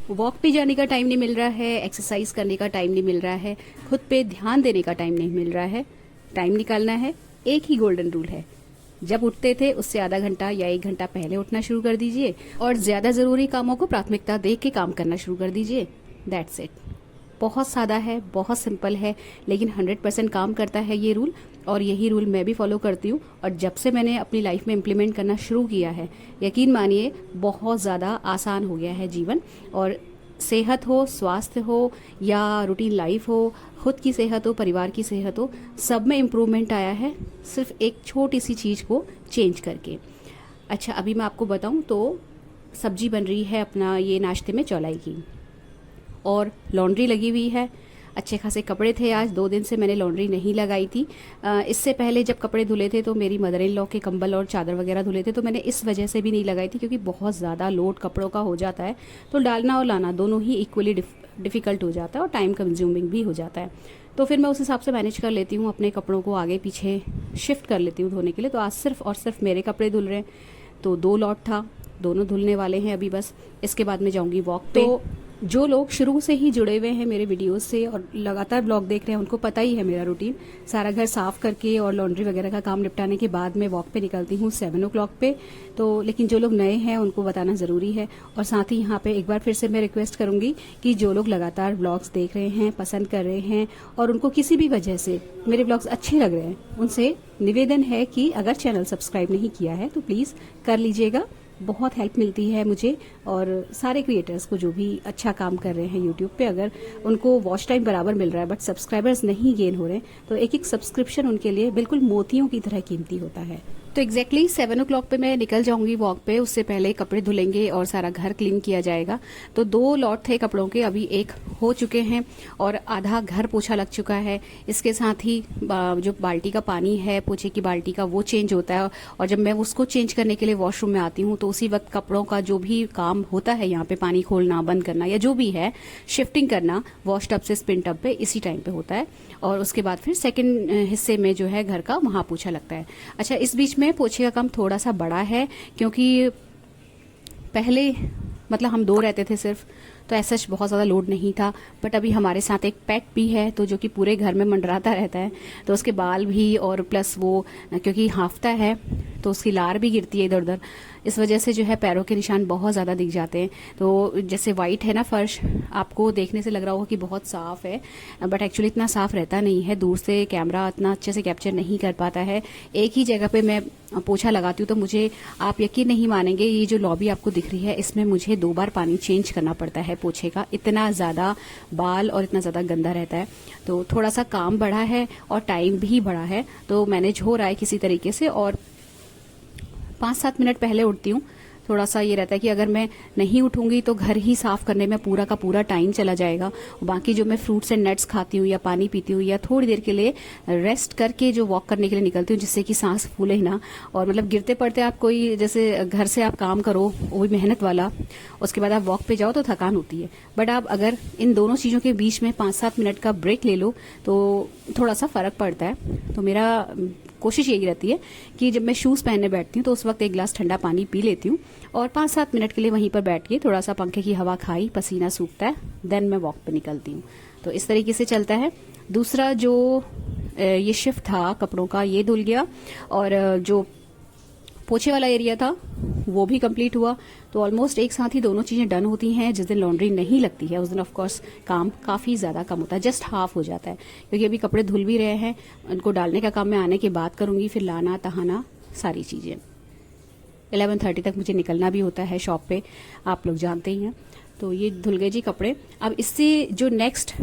Walk पे जाने का टाइम नहीं मिल रहा है, एक्सरसाइज करने का टाइम नहीं मिल रहा है, खुद पे ध्यान देने का टाइम नहीं मिल रहा है। टाइम निकालना है, एक ही गोल्डन रूल है, जब उठते थे उससे आधा घंटा या 1 घंटा पहले उठना शुरू कर दीजिए और ज्यादा जरूरी कामों को प्राथमिकता दे के काम करना शुरू कर दीजिए। That's it. बहुत सादा है, बहुत सिंपल है, लेकिन 100% काम करता है ये रूल। और यही रूल मैं भी फॉलो करती हूँ और जब से मैंने अपनी लाइफ में इम्प्लीमेंट करना शुरू किया है, यकीन मानिए बहुत ज़्यादा आसान हो गया है जीवन। और सेहत हो, स्वास्थ्य हो या रूटीन लाइफ हो, खुद की सेहत हो, परिवार की सेहत हो, सब में इम्प्रूवमेंट आया है सिर्फ एक छोटी सी चीज़ को चेंज करके। अच्छा, अभी मैं आपको बताऊं तो सब्जी बन रही है अपना ये नाश्ते में चौलाई की, और लॉन्ड्री लगी हुई है। अच्छे खासे कपड़े थे, आज 2 दिन से मैंने लॉन्ड्री नहीं लगाई थी। इससे पहले जब कपड़े धुले थे तो मेरी मदर इन लॉ के कंबल और चादर वगैरह धुले थे, तो मैंने इस वजह से भी नहीं लगाई थी, क्योंकि बहुत ज़्यादा लोड कपड़ों का हो जाता है, तो डालना और लाना दोनों ही इक्वली डिफ़िकल्ट हो जाता है और टाइम कंज्यूमिंग भी हो जाता है। तो फिर मैं उस हिसाब से मैनेज कर लेती हूँ, अपने कपड़ों को आगे पीछे शिफ्ट कर लेती हूँ धोने के लिए। तो आज सिर्फ और सिर्फ मेरे कपड़े धुल रहे हैं, तो 2 लॉट था, दोनों धुलने वाले हैं अभी बस। इसके बाद मैं जाऊँगी वॉक पे। तो जो लोग शुरू से ही जुड़े हुए हैं मेरे वीडियोस से और लगातार ब्लॉग देख रहे हैं, उनको पता ही है मेरा रूटीन। सारा घर साफ करके और लॉन्ड्री वगैरह का काम निपटाने के बाद मैं वॉक पे निकलती हूँ 7 o'clock पे। तो लेकिन जो लोग नए हैं उनको बताना ज़रूरी है। और साथ ही यहाँ पे एक बार फिर से मैं रिक्वेस्ट करूँगी कि जो लोग लगातार ब्लॉग्स देख रहे हैं, पसंद कर रहे हैं और उनको किसी भी वजह से मेरे ब्लॉग्स अच्छे लग रहे हैं, उनसे निवेदन है कि अगर चैनल सब्सक्राइब नहीं किया है तो प्लीज़ कर लीजिएगा। बहुत हेल्प मिलती है मुझे और सारे क्रिएटर्स को जो भी अच्छा काम कर रहे हैं यूट्यूब पे। अगर उनको वॉच टाइम बराबर मिल रहा है बट सब्सक्राइबर्स नहीं गेन हो रहे, तो एक एक सब्सक्रिप्शन उनके लिए बिल्कुल मोतियों की तरह कीमती होता है। तो एग्जैक्टली 7 o'clock पे मैं निकल जाऊंगी वॉक पे। उससे पहले कपड़े धुलेंगे और सारा घर क्लीन किया जाएगा। तो 2 लॉट थे कपड़ों के, अभी 1 हो चुके हैं और आधा घर पोछा लग चुका है। इसके साथ ही जो बाल्टी का पानी है पोछे की बाल्टी का, वो चेंज होता है। और जब मैं उसको चेंज करने के लिए वॉशरूम में आती हूँ तो उसी वक्त कपड़ों का जो भी काम होता है यहाँ पे, पानी खोलना बंद करना या जो भी है, शिफ्टिंग करना वॉश टब से स्पिन टब पे, इसी टाइम पे होता है। और उसके बाद फिर सेकंड हिस्से में जो है घर का, वहां पोछा लगता है। अच्छा, इस बीच में पोछे का काम थोड़ा सा बड़ा है, क्योंकि पहले मतलब हम 2 रहते थे सिर्फ, तो ऐसा बहुत ज़्यादा लोड नहीं था। बट अभी हमारे साथ एक पेट भी है, तो जो कि पूरे घर में मंडराता रहता है, तो उसके बाल भी और प्लस वो क्योंकि हांफता है तो उसकी लार भी गिरती है इधर उधर, इस वजह से जो है पैरों के निशान बहुत ज़्यादा दिख जाते हैं। तो जैसे वाइट है ना फर्श, आपको देखने से लग रहा होगा कि बहुत साफ है, बट एक्चुअली इतना साफ रहता नहीं है। दूर से कैमरा इतना अच्छे से कैप्चर नहीं कर पाता है। एक ही जगह पे मैं पोछा लगाती हूँ तो मुझे, आप यकीन नहीं मानेंगे, ये जो लॉबी आपको दिख रही है इसमें मुझे 2 बार पानी चेंज करना पड़ता है पोछे का, इतना ज़्यादा बाल और इतना ज़्यादा गंदा रहता है। तो थोड़ा सा काम बढ़ा है और टाइम भी बढ़ा है, तो मैनेज हो रहा है किसी तरीके से। और 5-7 मिनट पहले उठती हूँ। थोड़ा सा ये रहता है कि अगर मैं नहीं उठूंगी तो घर ही साफ करने में पूरा का पूरा टाइम चला जाएगा। बाकी जो मैं फ्रूट्स एंड नट्स खाती हूँ या पानी पीती हूँ या थोड़ी देर के लिए रेस्ट करके जो वॉक करने के लिए निकलती हूँ, जिससे कि सांस फूले ना, और मतलब गिरते पड़ते आप कोई जैसे घर से आप काम करो वो भी मेहनत वाला, उसके बाद आप वॉक पे जाओ तो थकान होती है। बट आप अगर इन दोनों चीज़ों के बीच में 5-7 मिनट का ब्रेक ले लो तो थोड़ा सा फर्क पड़ता है। तो मेरा कोशिश यही रहती है कि जब मैं शूज़ पहनने बैठती हूँ तो उस वक्त 1 गिलास ठंडा पानी पी लेती हूँ और 5-7 मिनट के लिए वहीं पर बैठ के थोड़ा सा पंखे की हवा खाई, पसीना सूखता है, देन मैं वॉक पे निकलती हूँ। तो इस तरीके से चलता है। दूसरा जो ये शिफ्ट था कपड़ों का, ये धुल गया और जो पोछे वाला एरिया था वो भी कंप्लीट हुआ। तो ऑलमोस्ट एक साथ ही दोनों चीज़ें डन होती हैं। जिस दिन लॉन्ड्री नहीं लगती है उस दिन ऑफ कोर्स काम काफ़ी ज़्यादा कम होता है, जस्ट हाफ हो जाता है, क्योंकि अभी कपड़े धुल भी रहे हैं। उनको डालने का काम मैं आने के बाद करूँगी, फिर लाना तहाना सारी चीज़ें। 11:30 तक मुझे निकलना भी होता है शॉप पे, आप लोग जानते ही हैं। तो ये धुल गए जी कपड़े। अब इससे जो नेक्स्ट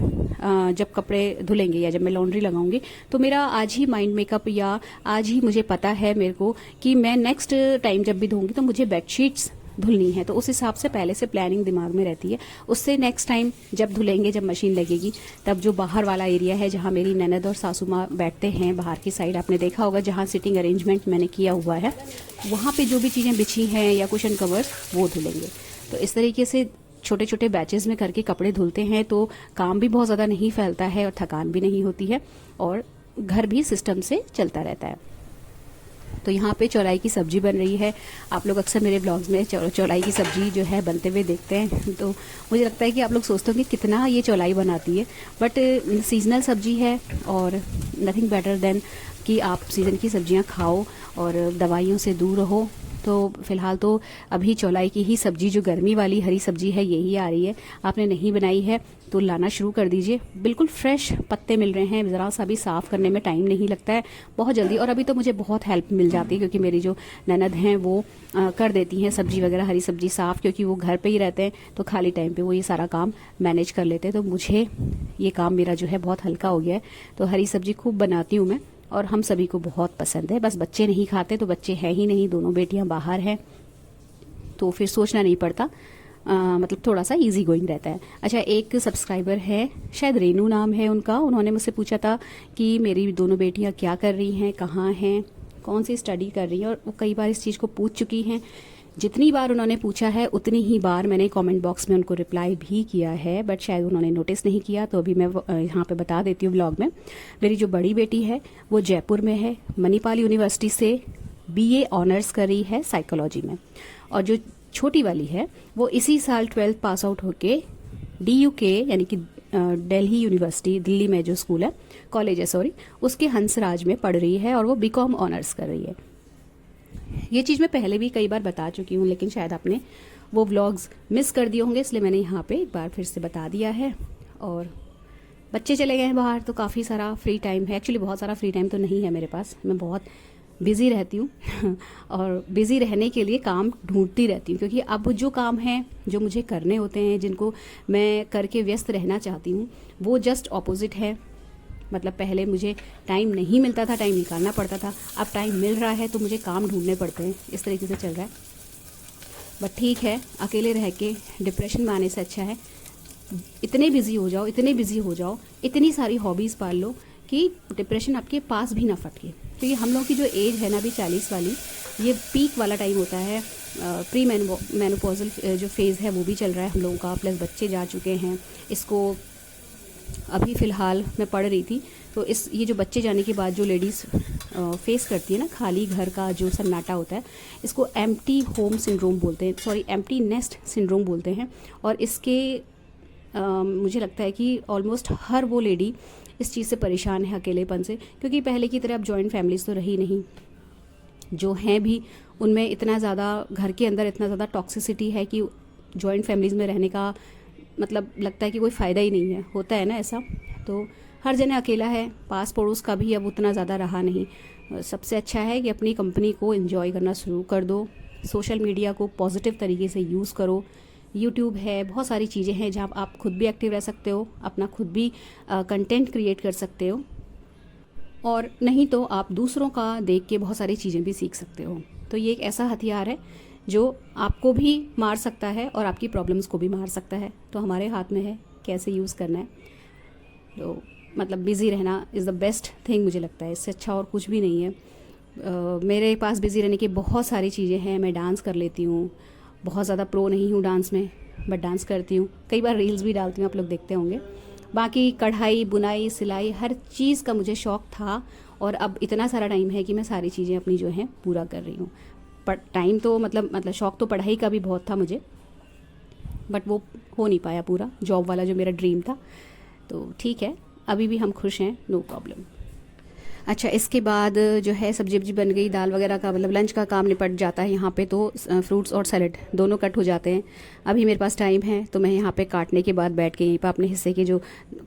जब कपड़े धुलेंगे या जब मैं लॉन्ड्री लगाऊंगी तो मेरा आज ही माइंड मेकअप, या आज ही मुझे पता है मेरे को कि मैं नेक्स्ट टाइम जब भी धोऊंगी तो मुझे बेडशीट्स धुलनी है। तो उस हिसाब से पहले से प्लानिंग दिमाग में रहती है। उससे नेक्स्ट टाइम जब धुलेंगे, जब मशीन लगेगी, तब जो बाहर वाला एरिया है जहाँ मेरी ननद और सासू माँ बैठते हैं बाहर की साइड, आपने देखा होगा जहाँ सिटिंग अरेंजमेंट मैंने किया हुआ है, वहाँ पे जो भी चीज़ें बिछी हैं या कुशन कवर्स, वो धुलेंगे। तो इस तरीके से छोटे छोटे बैचेस में करके कपड़े धुलते हैं तो काम भी बहुत ज़्यादा नहीं फैलता है और थकान भी नहीं होती है और घर भी सिस्टम से चलता रहता है। तो यहाँ पे चौलाई की सब्जी बन रही है। आप लोग अक्सर मेरे ब्लॉग्स में चौलाई की सब्जी जो है बनते हुए देखते हैं, तो मुझे लगता है कि आप लोग सोचते होंगे कितना ये चौलाई बनाती है, बट सीजनल सब्जी है और नथिंग बेटर देन कि आप सीज़न की सब्जियां खाओ और दवाइयों से दूर रहो। तो फिलहाल तो अभी चौलाई की ही सब्जी, जो गर्मी वाली हरी सब्जी है, यही आ रही है। आपने नहीं बनाई है तो लाना शुरू कर दीजिए। बिल्कुल फ्रेश पत्ते मिल रहे हैं, ज़रा सा भी साफ़ करने में टाइम नहीं लगता है, बहुत जल्दी। और अभी तो मुझे बहुत हेल्प मिल जाती है क्योंकि मेरी जो ननद हैं वो कर देती हैं सब्जी वगैरह, हरी सब्जी साफ़, क्योंकि वो घर पे ही रहते हैं तो खाली टाइम पे वो ये सारा काम मैनेज कर लेते हैं। तो मुझे ये काम मेरा जो है बहुत हल्का हो गया है। तो हरी सब्जी खूब बनाती हूँ मैं और हम सभी को बहुत पसंद है। बस बच्चे नहीं खाते, तो बच्चे हैं ही नहीं, दोनों बेटियां बाहर हैं, तो फिर सोचना नहीं पड़ता, मतलब थोड़ा सा इजी गोइंग रहता है। अच्छा, एक सब्सक्राइबर है, शायद रेनू नाम है उनका, उन्होंने मुझसे पूछा था कि मेरी दोनों बेटियां क्या कर रही हैं, कहाँ हैं, कौन सी स्टडी कर रही हैं, और वो कई बार इस चीज़ को पूछ चुकी हैं। जितनी बार उन्होंने पूछा है उतनी ही बार मैंने कमेंट बॉक्स में उनको रिप्लाई भी किया है, बट शायद उन्होंने नोटिस नहीं किया, तो अभी मैं यहाँ पे बता देती हूँ ब्लॉग में। मेरी जो बड़ी बेटी है वो जयपुर में है, मणिपाल यूनिवर्सिटी से BA ऑनर्स कर रही है साइकोलॉजी में, और जो छोटी वाली है वो इसी साल 12th पास आउट होके DUK यानी कि दिल्ली यूनिवर्सिटी, दिल्ली में जो स्कूल है, कॉलेज है सॉरी, उसके हंसराज में पढ़ रही है और वो BCom ऑनर्स कर रही है। ये चीज़ मैं पहले भी कई बार बता चुकी हूँ, लेकिन शायद आपने वो व्लॉग्स मिस कर दिए होंगे, इसलिए मैंने यहाँ पे एक बार फिर से बता दिया है। और बच्चे चले गए हैं बाहर तो काफ़ी सारा फ्री टाइम है। एक्चुअली बहुत सारा फ्री टाइम तो नहीं है मेरे पास, मैं बहुत बिज़ी रहती हूँ और बिज़ी रहने के लिए काम ढूंढती रहती हूँ, क्योंकि अब जो काम हैं जो मुझे करने होते हैं, जिनको मैं करके व्यस्त रहना चाहती हूँ, वो जस्ट ऑपोजिट है। मतलब पहले मुझे टाइम नहीं मिलता था, टाइम निकालना पड़ता था, अब टाइम मिल रहा है तो मुझे काम ढूंढने पड़ते हैं। इस तरीके से चल रहा है, बट ठीक है, अकेले रह के डिप्रेशन में आने से अच्छा है इतने बिजी हो जाओ, इतने बिजी हो जाओ, इतनी सारी हॉबीज़ पाल लो कि डिप्रेशन आपके पास भी ना फटके। क्योंकि हम लोग की जो एज है ना अभी 40 वाली, ये पीक वाला टाइम होता है। प्री मेनोपॉजल जो फेज़ है वो भी चल रहा है हम लोगों का, प्लस बच्चे जा चुके हैं। इसको अभी फ़िलहाल मैं पढ़ रही थी, तो ये जो बच्चे जाने के बाद जो लेडीज़ फेस करती है ना, खाली घर का जो सन्नाटा होता है, इसको एम्प्टी होम सिंड्रोम बोलते हैं, सॉरी एम्प्टी नेस्ट सिंड्रोम बोलते हैं। और इसके मुझे लगता है कि ऑलमोस्ट हर वो लेडी इस चीज़ से परेशान है, अकेलेपन से, क्योंकि पहले की तरह अब जॉइंट फैमिलीज़ तो रही नहीं, जो हैं भी उनमें इतना ज़्यादा, घर के अंदर इतना ज़्यादा टॉक्सिसिटी है कि जॉइंट फैमिलीज़ में रहने का मतलब लगता है कि कोई फ़ायदा ही नहीं है, होता है ना ऐसा। तो हर जने अकेला है, पास पड़ोस का भी अब उतना ज़्यादा रहा नहीं। सबसे अच्छा है कि अपनी कंपनी को एंजॉय करना शुरू कर दो, सोशल मीडिया को पॉजिटिव तरीके से यूज़ करो। यूट्यूब है, बहुत सारी चीज़ें हैं जहाँ आप खुद भी एक्टिव रह सकते हो, अपना खुद भी कंटेंट क्रिएट कर सकते हो, और नहीं तो आप दूसरों का देख के बहुत सारी चीज़ें भी सीख सकते हो। तो ये एक ऐसा हथियार है जो आपको भी मार सकता है और आपकी प्रॉब्लम्स को भी मार सकता है। तो हमारे हाथ में है कैसे यूज़ करना है। तो मतलब बिज़ी रहना इज़ द बेस्ट थिंग, मुझे लगता है इससे अच्छा और कुछ भी नहीं है। मेरे पास बिज़ी रहने की बहुत सारी चीज़ें हैं। मैं डांस कर लेती हूँ, बहुत ज़्यादा प्रो नहीं हूँ डांस में, बट डांस करती हूँ। कई बार रील्स भी डालती हूँ, आप लोग देखते होंगे। बाकी कढ़ाई, बुनाई, सिलाई, हर चीज़ का मुझे शौक़ था, और अब इतना सारा टाइम है कि मैं सारी चीज़ें अपनी जो हैं पूरा कर रही हूँ। पर टाइम तो मतलब शौक़ तो पढ़ाई का भी बहुत था मुझे, बट वो हो नहीं पाया पूरा, जॉब वाला जो मेरा ड्रीम था। तो ठीक है, अभी भी हम खुश हैं, नो प्रॉब्लम। अच्छा, इसके बाद जो है सब्जी वब्जी बन गई, दाल वगैरह का मतलब लंच का काम निपट जाता है यहाँ पे। तो फ्रूट्स और सैलेड दोनों कट हो जाते हैं। अभी मेरे पास टाइम है तो मैं यहाँ पे काटने के बाद बैठ के यहीं पर अपने हिस्से के जो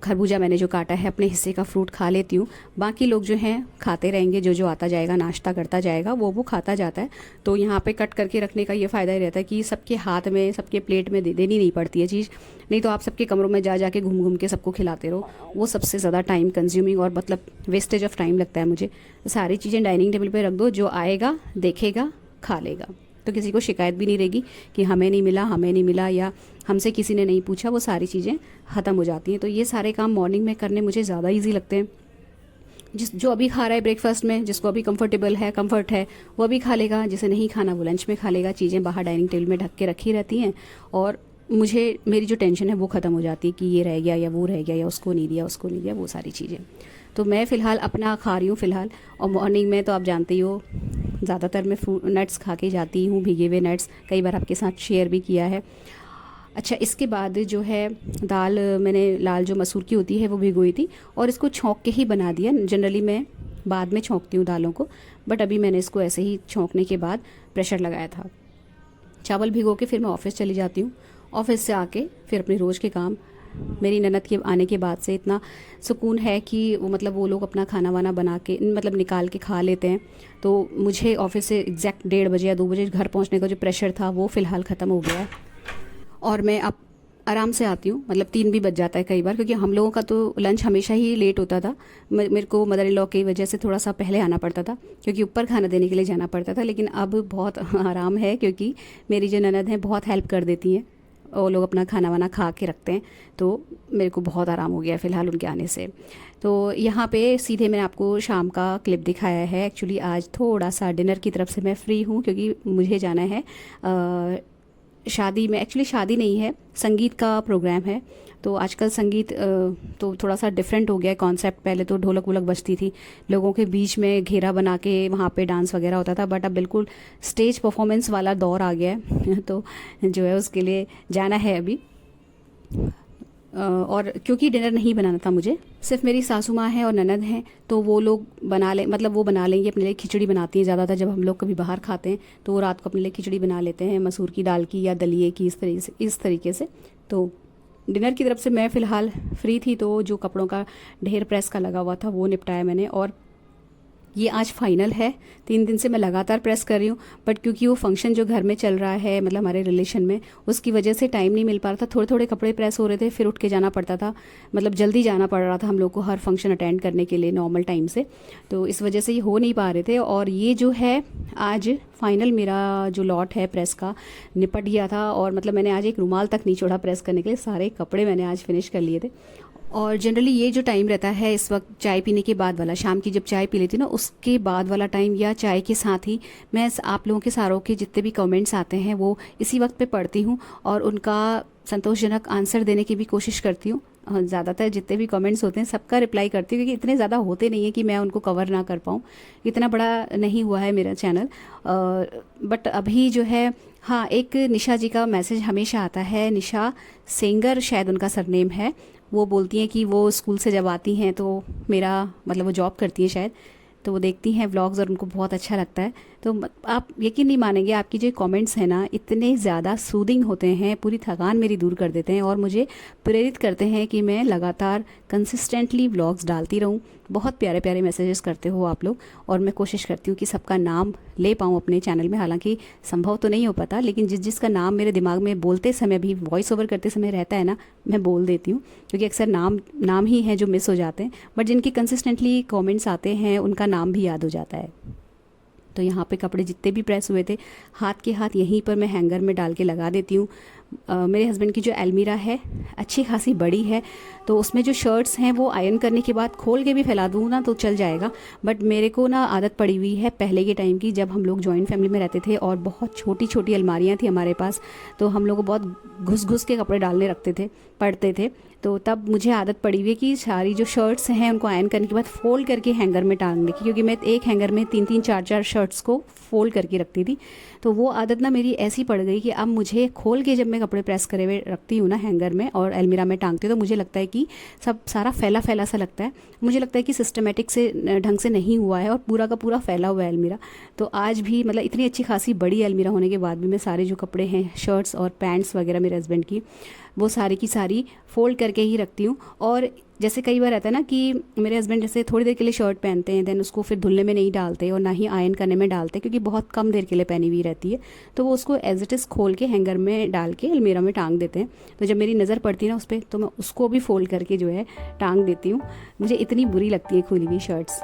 खरबूजा मैंने जो काटा है, अपने हिस्से का फ्रूट खा लेती हूँ। बाकी लोग जो हैं खाते रहेंगे, जो जो आता जाएगा नाश्ता करता जाएगा वो खाता जाता है। तो यहाँ पे कट करके रखने का ये फ़ायदा ही रहता है कि सबके हाथ में, सबके प्लेट में देनी नहीं पड़ती है चीज़। नहीं तो आप सबके कमरों में जा के घूम के सबको खिलाते रहो, वो सबसे ज़्यादा टाइम कंज्यूमिंग और मतलब वेस्टेज ऑफ टाइम लगता है मुझे। सारी चीज़ें डाइनिंग टेबल पे रख दो, जो आएगा देखेगा खा लेगा, तो किसी को शिकायत भी नहीं रहेगी कि हमें नहीं मिला या हमसे किसी ने नहीं पूछा। वो सारी चीज़ें ख़त्म हो जाती हैं। तो ये सारे काम मॉर्निंग में करने मुझे ज़्यादा ईजी लगते हैं। जो अभी खा रहा है ब्रेकफास्ट में, जिसको अभी कंफर्ट है वो अभी खा लेगा, जिसे नहीं खाना वो लंच में खा लेगा। चीज़ें बाहर डाइनिंग टेबल में ढक के रखी रहती हैं, और मेरी जो टेंशन है वो ख़त्म हो जाती है कि ये रह गया या वो रह गया या उसको नहीं दिया, वो सारी चीज़ें। तो मैं फ़िलहाल अपना खा रही हूँ फ़िलहाल। और मॉर्निंग में तो आप जानते ही हो ज़्यादातर मैं नट्स खा के जाती हूँ, भीगे हुए नट्स, कई बार आपके साथ शेयर भी किया है। अच्छा, इसके बाद जो है दाल मैंने लाल जो मसूर की होती है वो भिगोई थी और इसको छौंक के ही बना दिया। जनरली मैं बाद में छौंकती हूँ दालों को, बट अभी मैंने इसको ऐसे ही छौंकने के बाद प्रेशर लगाया था। चावल भिगो के फिर मैं ऑफिस चली जाती हूँ। ऑफिस से आके फिर अपने रोज़ के काम। मेरी ननद के आने के बाद से इतना सुकून है कि वो लोग अपना खाना वाना बना के निकाल के खा लेते हैं। तो मुझे ऑफिस से एग्जैक्ट 1:30 या 2 बजे घर पहुंचने का जो प्रेशर था वो फ़िलहाल ख़त्म हो गया है और मैं अब आराम से आती हूँ। 3 भी बज जाता है कई बार, क्योंकि हम लोगों का तो लंच हमेशा ही लेट होता था। मेरे को मदर इन लॉ की वजह से थोड़ा सा पहले आना पड़ता था, क्योंकि ऊपर खाना देने के लिए जाना पड़ता था। लेकिन अब बहुत आराम है, क्योंकि मेरी जो ननद हैं बहुत हेल्प कर देती हैं। वो लोग अपना खाना वाना खा के रखते हैं, तो मेरे को बहुत आराम हो गया फ़िलहाल उनके आने से। तो यहाँ पे सीधे मैंने आपको शाम का क्लिप दिखाया है। एक्चुअली आज थोड़ा सा डिनर की तरफ से मैं फ्री हूँ, क्योंकि मुझे जाना है शादी में। एक्चुअली शादी नहीं है, संगीत का प्रोग्राम है। तो आजकल संगीत तो थोड़ा सा डिफरेंट हो गया है कॉन्सेप्ट। पहले तो ढोलक वोलक बजती थी, लोगों के बीच में घेरा बना के वहाँ पे डांस वगैरह होता था, बट अब बिल्कुल स्टेज परफॉर्मेंस वाला दौर आ गया है। तो जो है उसके लिए जाना है अभी। और क्योंकि डिनर नहीं बनाना था मुझे, सिर्फ मेरी सासू माँ है और ननद हैं, तो वो लोग वो बना लेंगे अपने लिए। खिचड़ी बनाती हैं ज़्यादातर, जब हम लोग कभी बाहर खाते हैं तो वो रात को अपने लिए खिचड़ी बना लेते हैं, मसूर की दाल की या दलिए की, इस तरीके से। तो डिनर की तरफ से मैं फ़िलहाल फ्री थी, तो जो कपड़ों का ढेर प्रेस का लगा हुआ था वो निपटाया मैंने। और ये आज फाइनल है। 3 दिन से मैं लगातार प्रेस कर रही हूँ, बट क्योंकि वो फंक्शन जो घर में चल रहा है, हमारे रिलेशन में, उसकी वजह से टाइम नहीं मिल पा रहा था। थोड़े थोड़े कपड़े प्रेस हो रहे थे, फिर उठ के जाना पड़ता था। जल्दी जाना पड़ रहा था हम लोग को हर फंक्शन अटेंड करने के लिए नॉर्मल टाइम से, तो इस वजह से ये हो नहीं पा रहे थे। और ये जो है आज फाइनल मेरा जो लॉट है प्रेस का निपट गया था। और मैंने आज एक रुमाल तक नहीं छोड़ा प्रेस करने के लिए, सारे कपड़े मैंने आज फिनिश कर लिए थे। और जनरली ये जो टाइम रहता है इस वक्त चाय पीने के बाद वाला, शाम की जब चाय पी लेती हूँ ना उसके बाद वाला टाइम, या चाय के साथ ही मैं आप लोगों के सारों के जितने भी कमेंट्स आते हैं वो इसी वक्त पे पढ़ती हूँ और उनका संतोषजनक आंसर देने की भी कोशिश करती हूँ। ज़्यादातर जितने भी कमेंट्स होते हैं सबका रिप्लाई करती हूँ, क्योंकि इतने ज़्यादा होते नहीं है कि मैं उनको कवर ना कर पाऊँ। इतना बड़ा नहीं हुआ है मेरा चैनल। बट अभी जो है, हाँ, एक निशा जी का मैसेज हमेशा आता है। निशा सेंगर शायद उनका सरनेम है। वो बोलती हैं कि वो स्कूल से जब आती हैं तो मेरा वो जॉब करती हैं शायद, तो वो देखती हैं व्लॉग्स और उनको बहुत अच्छा लगता है। तो आप यकीन नहीं मानेंगे, आपकी जो कमेंट्स हैं ना इतने ज़्यादा सूदिंग होते हैं, पूरी थकान मेरी दूर कर देते हैं और मुझे प्रेरित करते हैं कि मैं लगातार कंसिस्टेंटली व्लॉग्स डालती रहूं। बहुत प्यारे प्यारे मैसेजेस करते हो आप लोग, और मैं कोशिश करती हूँ कि सबका नाम ले पाऊँ अपने चैनल में। हालांकि संभव तो नहीं हो पाता, लेकिन जिसका नाम मेरे दिमाग में बोलते समय भी, वॉइस ओवर करते समय रहता है ना, मैं बोल देती हूँ, क्योंकि अक्सर नाम ही हैं जो मिस हो जाते हैं, बट जिनकी कंसिस्टेंटली कमेंट्स आते हैं उनका नाम भी याद हो जाता है। तो यहाँ पे कपड़े जितने भी प्रेस हुए थे हाथ के हाथ यहीं पर मैं हैंगर में डाल के लगा देती हूँ। मेरे हस्बैंड की जो अलमीरा है अच्छी खासी बड़ी है, तो उसमें जो शर्ट्स हैं वो आयरन करने के बाद खोल के भी फैला दूँ ना तो चल जाएगा। बट मेरे को ना आदत पड़ी हुई है पहले के टाइम की, जब हम लोग जॉइंट फैमिली में रहते थे और बहुत छोटी छोटी अलमारियाँ थी हमारे पास, तो हम लोग बहुत घुस के कपड़े डालने पड़ते थे। तो तब मुझे आदत पड़ी हुई है कि सारी जो शर्ट्स हैं उनको आयरन करने के बाद फोल्ड करके हैंगर में टांगने की, क्योंकि मैं एक हैंगर में 3-3 4-4 शर्ट्स को फोल्ड करके रखती थी। तो वो आदत ना मेरी ऐसी पड़ गई कि अब मुझे खोल के जब मैं कपड़े प्रेस करे हुए रखती हूँ ना हैंगर में और अलमीरा में टांगती हूँ, तो मुझे लगता है कि सब सारा फैला फैला सा लगता है। मुझे लगता है कि सिस्टमेटिक से ढंग से नहीं हुआ है और पूरा का पूरा फैला हुआ है अलमीरा। तो आज भी इतनी अच्छी खासी बड़ी अलमीरा होने के बाद भी मैं सारे जो कपड़े हैं, शर्ट्स और पैंट्स वगैरह मेरे हस्बैंड की, वो सारी की सारी फोल्ड करके ही रखती हूँ। और जैसे कई बार रहता है ना कि मेरे हस्बैंड जैसे थोड़ी देर के लिए शर्ट पहनते हैं, देन उसको फिर धुलने में नहीं डालते और ना ही आयरन करने में डालते, क्योंकि बहुत कम देर के लिए पहनी हुई रहती है, तो वो उसको एज इट इज़ खोल के हैंगर में डाल के अलमीरा में टांग देते हैं। तो जब मेरी नज़र पड़ती है ना उस पर, तो मैं उसको भी फोल्ड करके जो है टांग देती हूँ। मुझे इतनी बुरी लगती है खुली हुई शर्ट्स।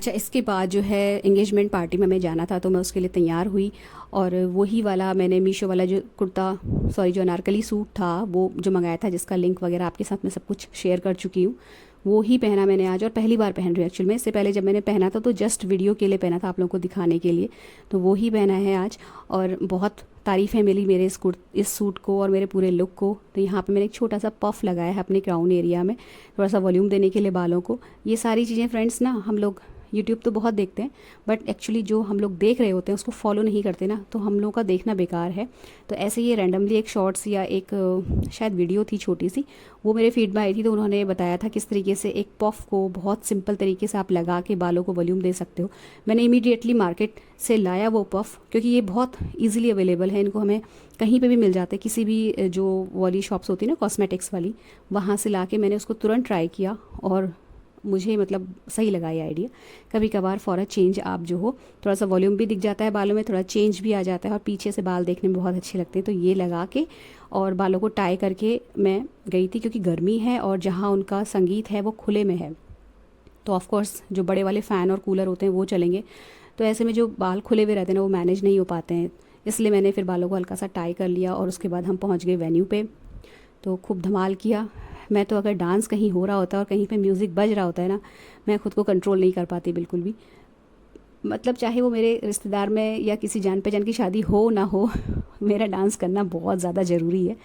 अच्छा, इसके बाद जो है एंगेजमेंट पार्टी में मैं जाना था, तो मैं उसके लिए तैयार हुई और वही वाला मैंने मीशो वाला जो कुर्ता, सॉरी जो अनारकली सूट था वो जो मंगाया था, जिसका लिंक वगैरह आपके साथ मैं सब कुछ शेयर कर चुकी हूँ, वो ही पहना मैंने आज और पहली बार पहन रही हूँ एक्चुअल में। इससे पहले जब मैंने पहना था तो जस्ट वीडियो के लिए पहना था, आप लोगों को दिखाने के लिए, तो वो ही पहना है आज और बहुत तारीफ़ें मिली मेरे इस सूट को और मेरे पूरे लुक को। तो यहाँ पे मैंने एक छोटा सा पफ लगाया है अपने क्राउन एरिया में, थोड़ा सा वॉल्यूम देने के लिए बालों को। ये सारी चीज़ें फ्रेंड्स ना हम लोग यूट्यूब तो बहुत देखते हैं, बट एक्चुअली जो हम लोग देख रहे होते हैं उसको फॉलो नहीं करते ना, तो हम लोगों का देखना बेकार है। तो ऐसे ही रैंडमली एक शॉर्ट्स या एक शायद वीडियो थी छोटी सी, वो मेरे फीड में आई थी, तो उन्होंने बताया था किस तरीके से एक पफ को बहुत सिंपल तरीके से आप लगा के बालों को वॉल्यूम दे सकते हो। मैंने इमीडिएटली मार्केट से लाया वो पफ, क्योंकि ये बहुत ईजिली अवेलेबल है, इनको हमें कहीं पे भी मिल जाते हैं, किसी भी जो वाली शॉप्स होती है ना कॉस्मेटिक्स वाली, वहाँ से ला के मैंने उसको तुरंत ट्राई किया और मुझे मतलब सही लगा ये आइडिया। कभी कभार फॉर अ चेंज आप जो हो, थोड़ा सा वॉल्यूम भी दिख जाता है बालों में, थोड़ा चेंज भी आ जाता है और पीछे से बाल देखने में बहुत अच्छे लगते हैं। तो ये लगा के और बालों को टाई करके मैं गई थी, क्योंकि गर्मी है और जहाँ उनका संगीत है वो खुले में है, तो ऑफकोर्स जो बड़े वाले फ़ैन और कूलर होते हैं वो चलेंगे, तो ऐसे में जो बाल खुले हुए रहते हैं ना वो मैनेज नहीं हो पाते हैं। इसलिए मैंने फिर बालों को हल्का सा टाई कर लिया और उसके बाद हम पहुँच गए वेन्यू पे, तो खूब धमाल किया। मैं तो अगर डांस कहीं हो रहा होता है और कहीं पे म्यूज़िक बज रहा होता है ना, मैं खुद को कंट्रोल नहीं कर पाती बिल्कुल भी। मतलब चाहे वो मेरे रिश्तेदार में या किसी जान पहचान की शादी हो ना हो, मेरा डांस करना बहुत ज़्यादा ज़रूरी है,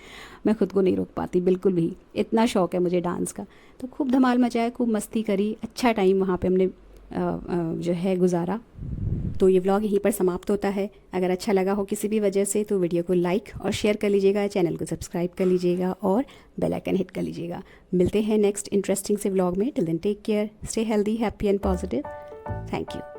मैं खुद को नहीं रोक पाती बिल्कुल भी, इतना शौक़ है मुझे डांस का। तो खूब धमाल मचाया, खूब मस्ती करी, अच्छा टाइम वहाँ पे हमने जो है गुजारा। तो ये व्लॉग यहीं पर समाप्त होता है। अगर अच्छा लगा हो किसी भी वजह से तो वीडियो को लाइक और शेयर कर लीजिएगा, चैनल को सब्सक्राइब कर लीजिएगा और बेल आइकन हिट कर लीजिएगा। मिलते हैं नेक्स्ट इंटरेस्टिंग से व्लॉग में। Till then take care, stay healthy, happy and positive. Thank you.